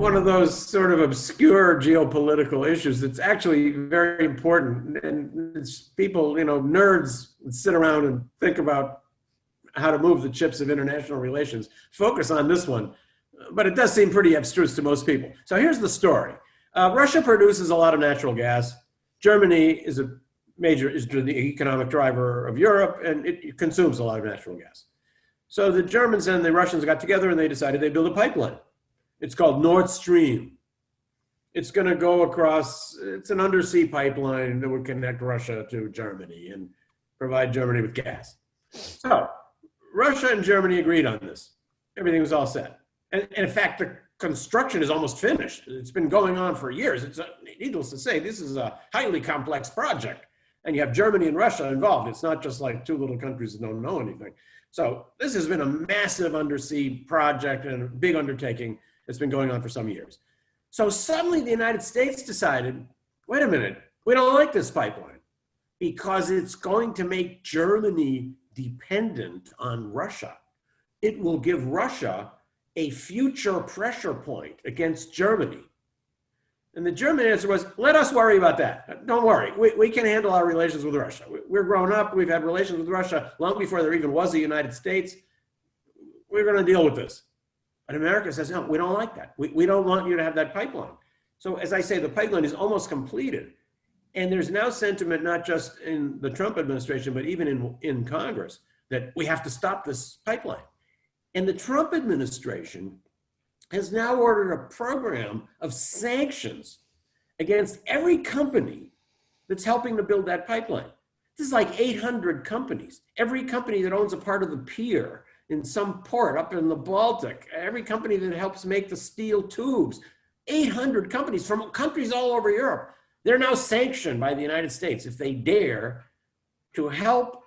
one of those sort of obscure geopolitical issues that's actually very important. And it's people, nerds sit around and think about how to move the chips of international relations, focus on this one. But it does seem pretty abstruse to most people. So here's the story. Russia produces a lot of natural gas. Germany is the economic driver of Europe, and it consumes a lot of natural gas. So the Germans and the Russians got together and they decided they'd build a pipeline. It's called Nord Stream. It's going to go across, it's an undersea pipeline that would connect Russia to Germany and provide Germany with gas. So Russia and Germany agreed on this. Everything was all set. And in fact, the construction is almost finished. It's been going on for years. Needless to say, this is a highly complex project. And you have Germany and Russia involved. It's not just like two little countries that don't know anything. So this has been a massive undersea project and a big undertaking that's been going on for some years. So suddenly the United States decided, wait a minute, we don't like this pipeline because it's going to make Germany dependent on Russia. It will give Russia a future pressure point against Germany. And the German answer was, let us worry about that. Don't worry, we can handle our relations with Russia. We're grown up, we've had relations with Russia long before there even was a United States. We're gonna deal with this. But America says, no, we don't like that. We don't want you to have that pipeline. So as I say, the pipeline is almost completed. And there's now sentiment, not just in the Trump administration, but even in Congress, that we have to stop this pipeline. And the Trump administration has now ordered a program of sanctions against every company that's helping to build that pipeline. This is like 800 companies. Every company that owns a part of the pier in some port up in the Baltic, every company that helps make the steel tubes, 800 companies from countries all over Europe. They're now sanctioned by the United States if they dare to help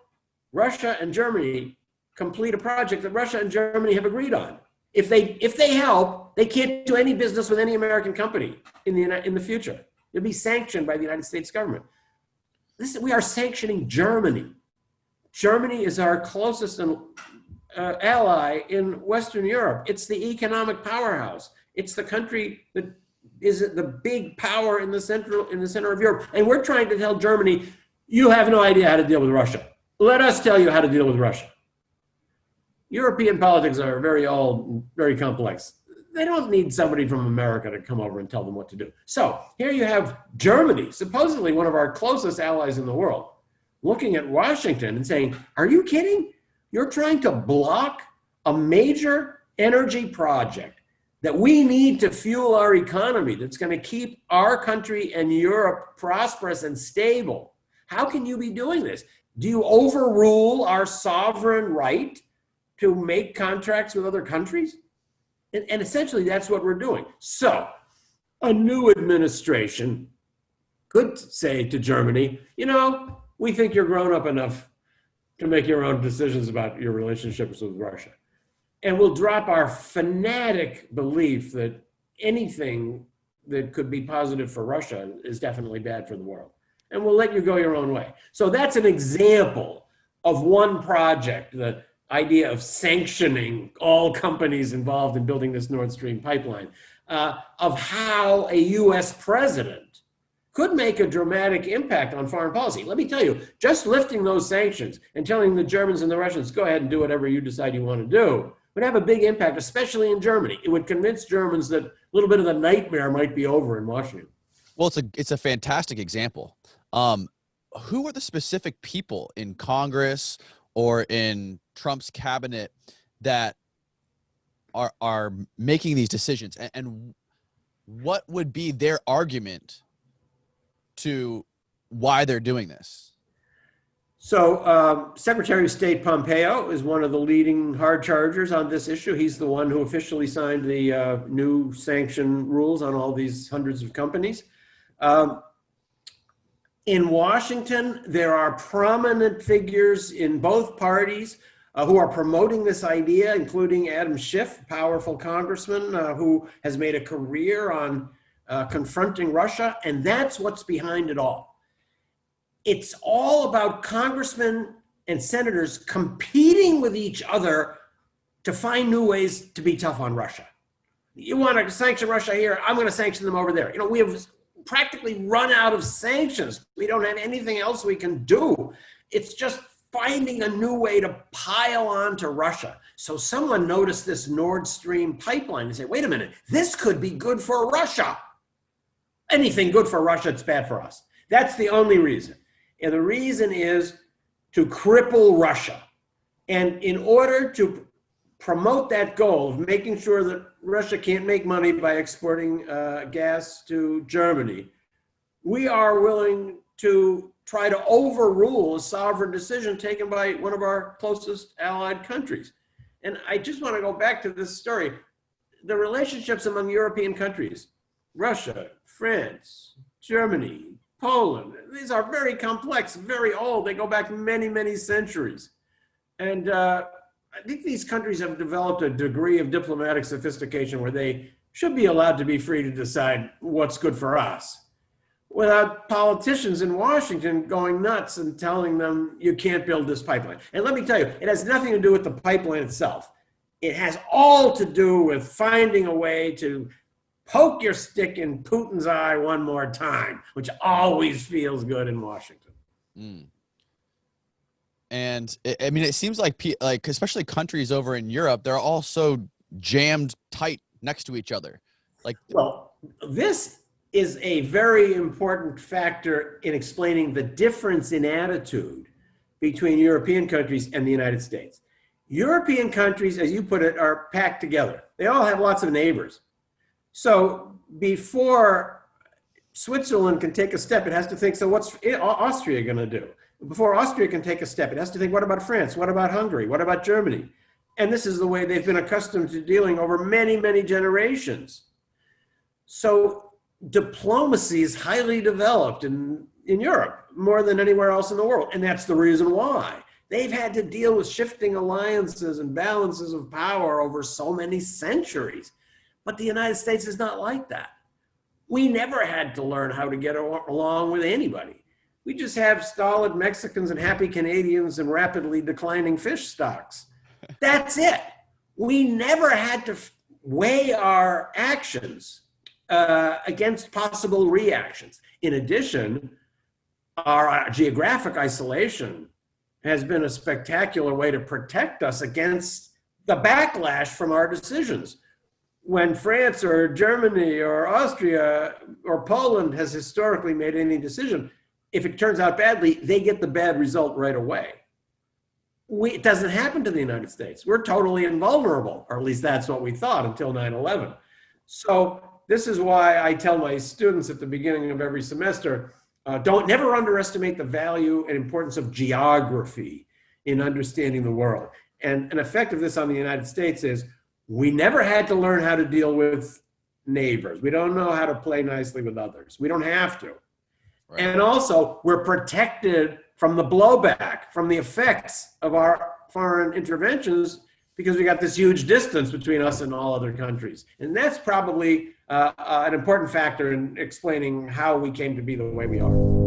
Russia and Germany complete a project that Russia and Germany have agreed on. If they help, they can't do any business with any American company in the future. They'll be sanctioned by the United States government. We are sanctioning Germany. Germany is our closest ally in Western Europe. It's the economic powerhouse. It's the country that is the big power in the center of Europe. And we're trying to tell Germany, you have no idea how to deal with Russia. Let us tell you how to deal with Russia. European politics are very old, very complex. They don't need somebody from America to come over and tell them what to do. So here you have Germany, supposedly one of our closest allies in the world, looking at Washington and saying, are you kidding? You're trying to block a major energy project that we need to fuel our economy, that's going to keep our country and Europe prosperous and stable. How can you be doing this? Do you overrule our sovereign right to make contracts with other countries? And essentially that's what we're doing. So a new administration could say to Germany, we think you're grown up enough to make your own decisions about your relationships with Russia. And we'll drop our fanatic belief that anything that could be positive for Russia is definitely bad for the world. And we'll let you go your own way. So that's an example of one project, the idea of sanctioning all companies involved in building this Nord Stream pipeline, of how a US president could make a dramatic impact on foreign policy. Let me tell you, just lifting those sanctions and telling the Germans and the Russians, go ahead and do whatever you decide you want to do, would have a big impact, especially in Germany. It would convince Germans that a little bit of the nightmare might be over in Washington. Well, it's a fantastic example. Who are the specific people in Congress or in Trump's cabinet that are making these decisions, and what would be their argument to why they're doing this? So Secretary of State Pompeo is one of the leading hard chargers on this issue. He's the one who officially signed the new sanction rules on all these hundreds of companies. In Washington, there are prominent figures in both parties who are promoting this idea, including Adam Schiff, powerful congressman who has made a career on confronting Russia, and that's what's behind it all. It's all about congressmen and senators competing with each other to find new ways to be tough on Russia. You want to sanction Russia here, I'm going to sanction them over there. We have practically run out of sanctions. We don't have anything else we can do. It's just finding a new way to pile on to Russia. So someone noticed this Nord Stream pipeline and said, wait a minute, this could be good for Russia. Anything good for Russia, it's bad for us. That's the only reason. And the reason is to cripple Russia. And in order to promote that goal of making sure that Russia can't make money by exporting gas to Germany, we are willing to try to overrule a sovereign decision taken by one of our closest allied countries. And I just want to go back to this story. The relationships among European countries, Russia, France, Germany, Poland, these are very complex, very old. They go back many, many centuries. And I think these countries have developed a degree of diplomatic sophistication where they should be allowed to be free to decide what's good for us, without politicians in Washington going nuts and telling them you can't build this pipeline. And let me tell you, it has nothing to do with the pipeline itself. It has all to do with finding a way to poke your stick in Putin's eye one more time, which always feels good in Washington. Mm. And it seems like especially countries over in Europe, they're all so jammed tight next to each other. Well, this is a very important factor in explaining the difference in attitude between European countries and the United States. European countries, as you put it, are packed together. They all have lots of neighbors. So before Switzerland can take a step, it has to think, so what's Austria going to do? Before Austria can take a step, it has to think, what about France? What about Hungary? What about Germany? And this is the way they've been accustomed to dealing over many, many generations. So diplomacy is highly developed in Europe, more than anywhere else in the world. And that's the reason why. They've had to deal with shifting alliances and balances of power over so many centuries. But the United States is not like that. We never had to learn how to get along with anybody. We just have stolid Mexicans and happy Canadians and rapidly declining fish stocks. That's it. We never had to weigh our actions against possible reactions. In addition, our geographic isolation has been a spectacular way to protect us against the backlash from our decisions. When France or Germany or Austria or Poland has historically made any decision, if it turns out badly, they get the bad result right away. It doesn't happen to the United States. We're totally invulnerable, or at least that's what we thought until 9/11. So this is why I tell my students at the beginning of every semester, never underestimate the value and importance of geography in understanding the world. And an effect of this on the United States is we never had to learn how to deal with neighbors. We don't know how to play nicely with others. We don't have to. Right. And also, we're protected from the blowback, from the effects of our foreign interventions, because we got this huge distance between us and all other countries. And that's probably an important factor in explaining how we came to be the way we are.